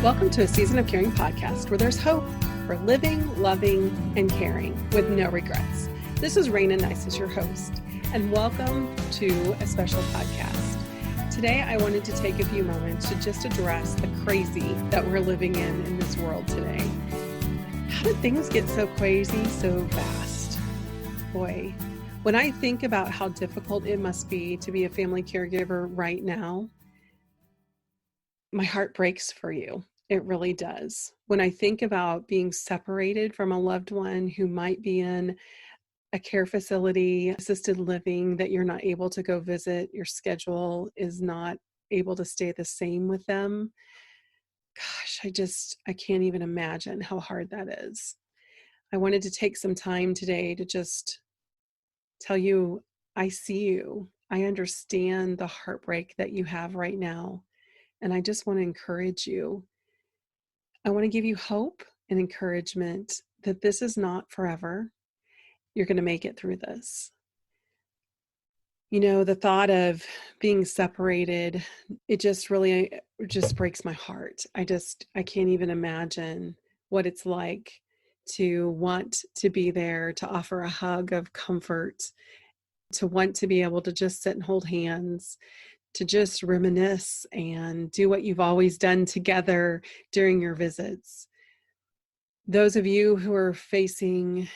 Welcome to a Season of Caring podcast where there's hope for living, loving, and caring with no regrets. This is Rayna Neises, your host, and welcome to a special podcast. Today, I wanted to take a few moments to just address the crazy that we're living in this world today. How did things get so crazy so fast? Boy, when I think about how difficult it must be to be a family caregiver right now, my heart breaks for you. It really does. When I think about being separated from a loved one who might be in a care facility, assisted living, that you're not able to go visit, your schedule is not able to stay the same with them. Gosh, I can't even imagine how hard that is. I wanted to take some time today to just tell you, I see you. I understand the heartbreak that you have right now. And I just want to encourage you. I want to give you hope and encouragement that this is not forever. You're going to make it through this. You know, the thought of being separated, it just breaks my heart. I can't even imagine what it's like to want to be there, to offer a hug of comfort, to want to be able to just sit and hold hands, to just reminisce and do what you've always done together during your visits. Those of you who are facing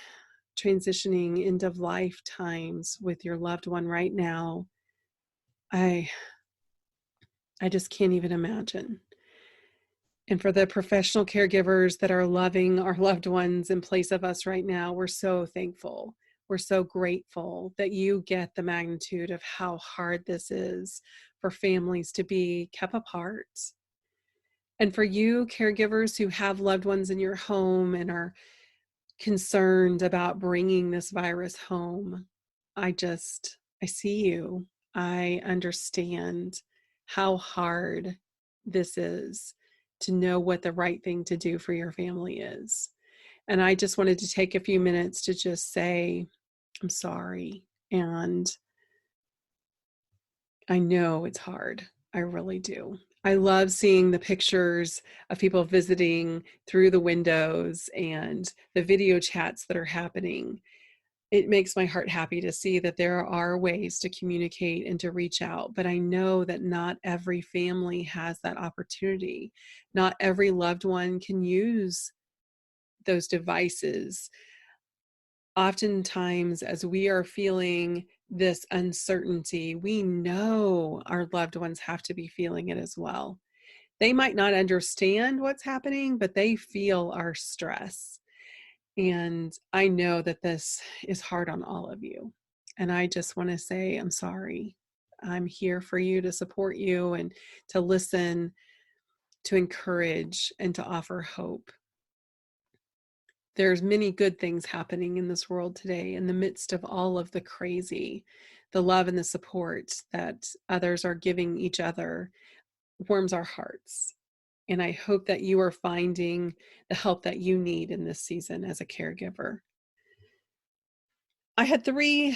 transitioning end of life times with your loved one right now, I just can't even imagine. And for the professional caregivers that are loving our loved ones in place of us right now, we're so thankful. We're so grateful that you get the magnitude of how hard this is for families to be kept apart. And for you caregivers who have loved ones in your home and are concerned about bringing this virus home, I see you. I understand how hard this is to know what the right thing to do for your family is. And I just wanted to take a few minutes to just say, I'm sorry. And I know it's hard. I really do. I love seeing the pictures of people visiting through the windows and the video chats that are happening. It makes my heart happy to see that there are ways to communicate and to reach out, but I know that not every family has that opportunity. Not every loved one can use those devices. Oftentimes, as we are feeling this uncertainty, we know our loved ones have to be feeling it as well. They might not understand what's happening, but they feel our stress. And I know that this is hard on all of you. And I just want to say, I'm sorry. I'm here for you to support you and to listen, to encourage, and to offer hope. There's many good things happening in this world today in the midst of all of the crazy. The love and the support that others are giving each other warms our hearts. And I hope that you are finding the help that you need in this season as a caregiver. I had 3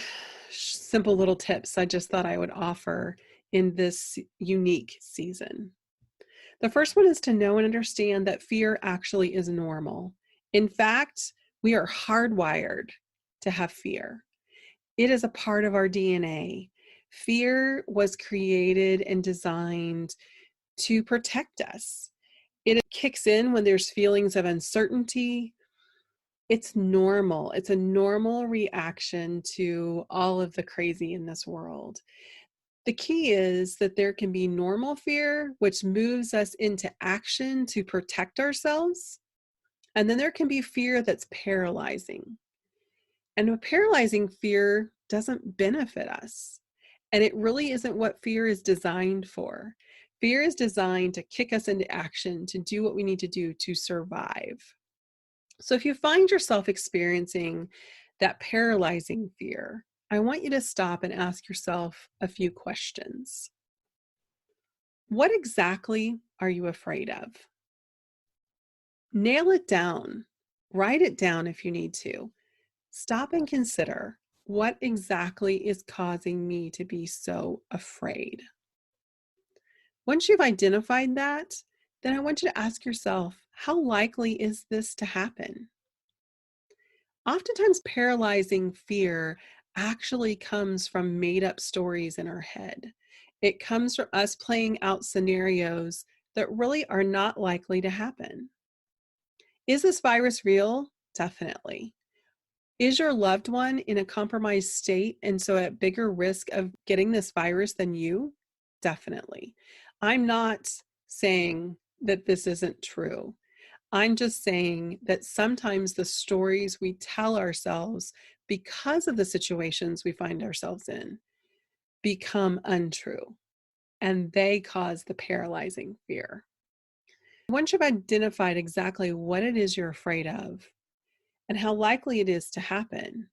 simple little tips I just thought I would offer in this unique season. The first one is to know and understand that fear actually is normal. In fact, we are hardwired to have fear. It is a part of our DNA. Fear was created and designed to protect us. It kicks in when there's feelings of uncertainty. It's normal. It's a normal reaction to all of the crazy in this world. The key is that there can be normal fear, which moves us into action to protect ourselves. And then there can be fear that's paralyzing. And a paralyzing fear doesn't benefit us. And it really isn't what fear is designed for. Fear is designed to kick us into action, to do what we need to do to survive. So if you find yourself experiencing that paralyzing fear, I want you to stop and ask yourself a few questions. What exactly are you afraid of? Nail it down. Write it down if you need to. Stop and consider, what exactly is causing me to be so afraid? Once you've identified that, then I want you to ask yourself, how likely is this to happen? Oftentimes, paralyzing fear actually comes from made up stories in our head. It comes from us playing out scenarios that really are not likely to happen. Is this virus real? Definitely. Is your loved one in a compromised state and so at bigger risk of getting this virus than you? Definitely. I'm not saying that this isn't true. I'm just saying that sometimes the stories we tell ourselves because of the situations we find ourselves in become untrue, and they cause the paralyzing fear. Once you've identified exactly what it is you're afraid of and how likely it is to happen,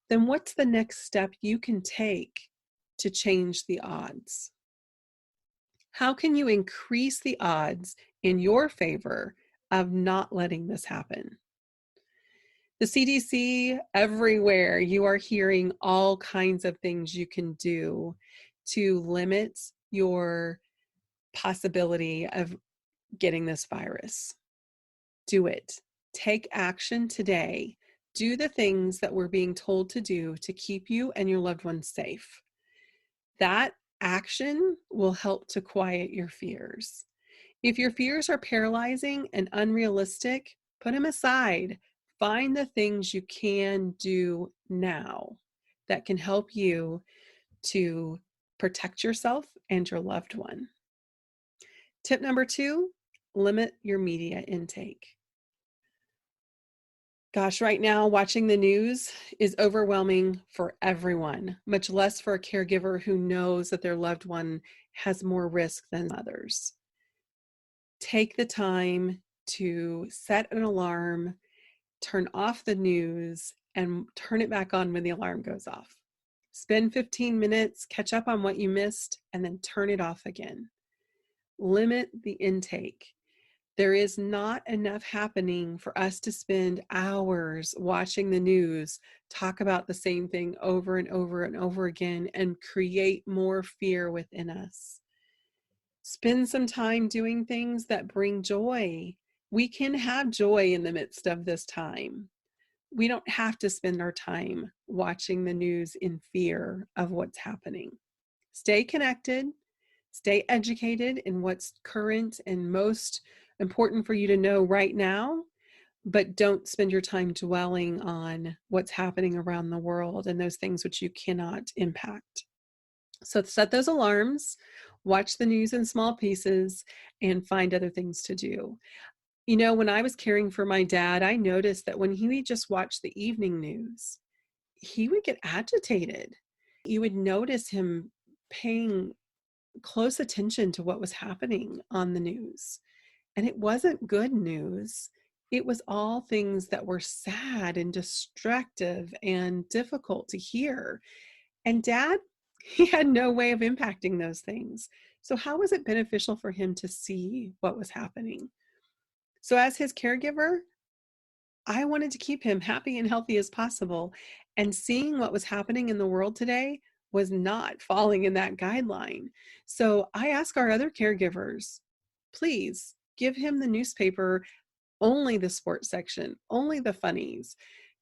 then what's the next step you can take to change the odds? How can you increase the odds in your favor of not letting this happen? The CDC, everywhere, you are hearing all kinds of things you can do to limit your possibility of getting this virus. Do it. Take action today. Do the things that we're being told to do to keep you and your loved ones safe. That action will help to quiet your fears. If your fears are paralyzing and unrealistic, put them aside. Find the things you can do now that can help you to protect yourself and your loved one. Tip number 2, limit your media intake. Gosh, right now, watching the news is overwhelming for everyone, much less for a caregiver who knows that their loved one has more risk than others. Take the time to set an alarm, turn off the news, and turn it back on when the alarm goes off. Spend 15 minutes, catch up on what you missed, and then turn it off again. Limit the intake. There is not enough happening for us to spend hours watching the news, talk about the same thing over and over and over again, and create more fear within us. Spend some time doing things that bring joy. We can have joy in the midst of this time. We don't have to spend our time watching the news in fear of what's happening. Stay connected, stay educated in what's current and most important for you to know right now, but don't spend your time dwelling on what's happening around the world and those things which you cannot impact. So set those alarms, watch the news in small pieces, and find other things to do. You know, when I was caring for my dad, I noticed that when he would just watch the evening news, he would get agitated. You would notice him paying close attention to what was happening on the news. And it wasn't good news. It was all things that were sad and destructive and difficult to hear. And Dad, he had no way of impacting those things. So how was it beneficial for him to see what was happening? So as his caregiver, I wanted to keep him happy and healthy as possible. And seeing what was happening in the world today was not falling in that guideline. So I ask our other caregivers, please give him the newspaper, only the sports section, only the funnies,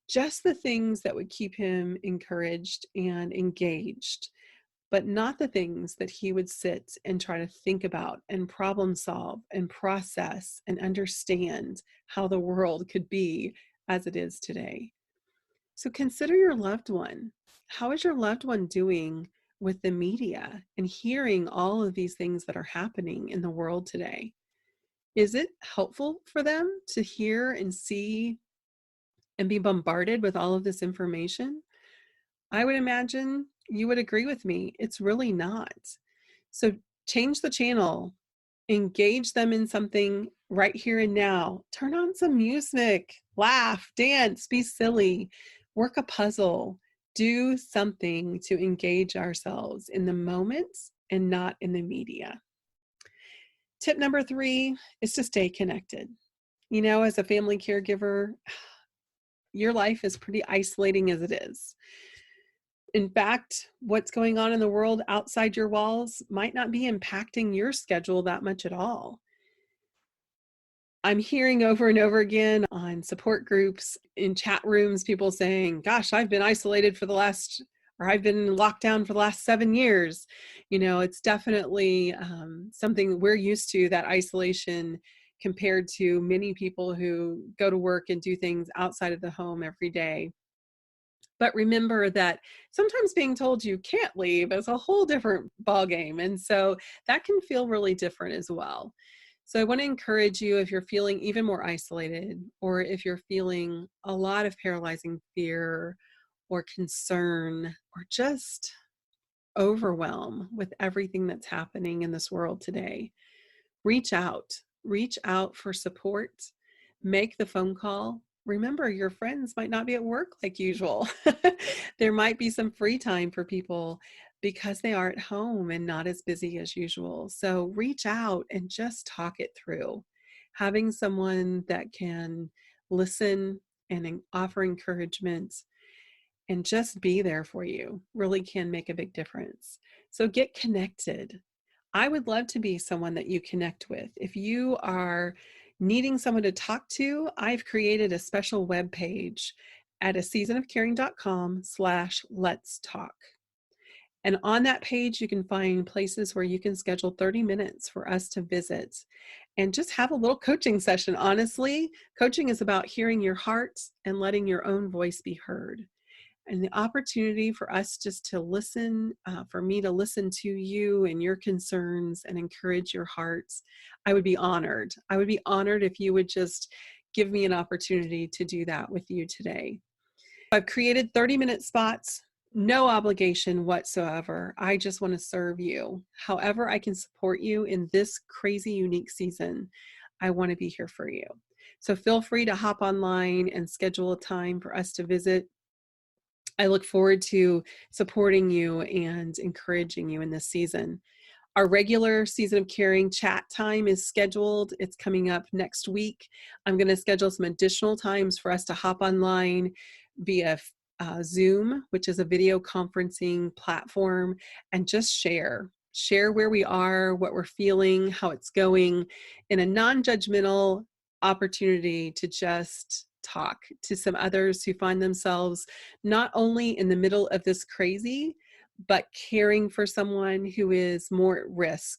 just the things that would keep him encouraged and engaged, but not the things that he would sit and try to think about and problem solve and process and understand how the world could be as it is today. So consider your loved one. How is your loved one doing with the media and hearing all of these things that are happening in the world today? Is it helpful for them to hear and see and be bombarded with all of this information? I would imagine you would agree with me. It's really not. So change the channel, engage them in something right here and now. Turn on some music, laugh, dance, be silly, work a puzzle, do something to engage ourselves in the moment and not in the media. Tip number 3 is to stay connected. You know, as a family caregiver, your life is pretty isolating as it is. In fact, what's going on in the world outside your walls might not be impacting your schedule that much at all. I'm hearing over and over again on support groups, in chat rooms, people saying, gosh, I've been isolated or I've been in lockdown for the last 7 years. It's definitely something we're used to, that isolation, compared to many people who go to work and do things outside of the home every day. But remember that sometimes being told you can't leave is a whole different ballgame. And so that can feel really different as well. So I want to encourage you, if you're feeling even more isolated, or if you're feeling a lot of paralyzing fear or concern, or just overwhelm with everything that's happening in this world today, reach out. Reach out for support. Make the phone call. Remember, your friends might not be at work like usual. There might be some free time for people because they are at home and not as busy as usual. So reach out and just talk it through. Having someone that can listen and offer encouragement and just be there for you really can make a big difference. So get connected. I would love to be someone that you connect with. If you are needing someone to talk to, I've created a special web page at aseasonofcaring.com/let's talk. And on that page, you can find places where you can schedule 30 minutes for us to visit and just have a little coaching session. Honestly, coaching is about hearing your heart and letting your own voice be heard. And the opportunity for us just to listen, for me to listen to you and your concerns and encourage your hearts. I would be honored. I would be honored if you would just give me an opportunity to do that with you today. I've created 30-minute spots, no obligation whatsoever. I just want to serve you. However I can support you in this crazy, unique season, I want to be here for you. So feel free to hop online and schedule a time for us to visit. I look forward to supporting you and encouraging you in this season. Our regular Season of Caring chat time is scheduled. It's coming up next week. I'm going to schedule some additional times for us to hop online via Zoom, which is a video conferencing platform, and just share where we are, what we're feeling, how it's going, in a non-judgmental opportunity to just talk to some others who find themselves not only in the middle of this crazy, but caring for someone who is more at risk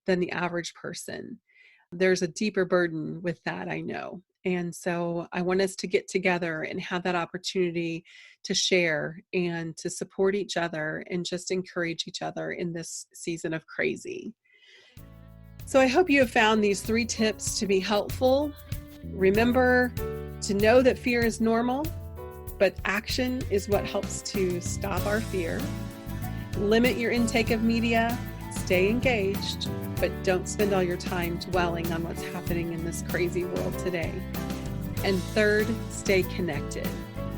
than the average person. There's a deeper burden with that, I know. And so I want us to get together and have that opportunity to share and to support each other and just encourage each other in this season of crazy. So I hope you have found these 3 tips to be helpful. Remember to know that fear is normal, but action is what helps to stop our fear. Limit your intake of media, stay engaged, but don't spend all your time dwelling on what's happening in this crazy world today. And third, stay connected.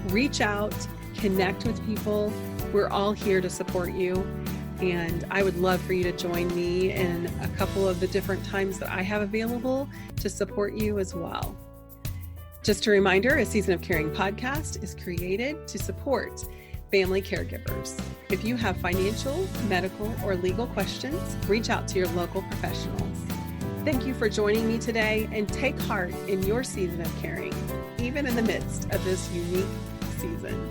Reach out, connect with people. We're all here to support you. And I would love for you to join me in a couple of the different times that I have available to support you as well. Just a reminder, A Season of Caring podcast is created to support family caregivers. If you have financial, medical, or legal questions, reach out to your local professionals. Thank you for joining me today, and take heart in your season of caring, even in the midst of this unique season.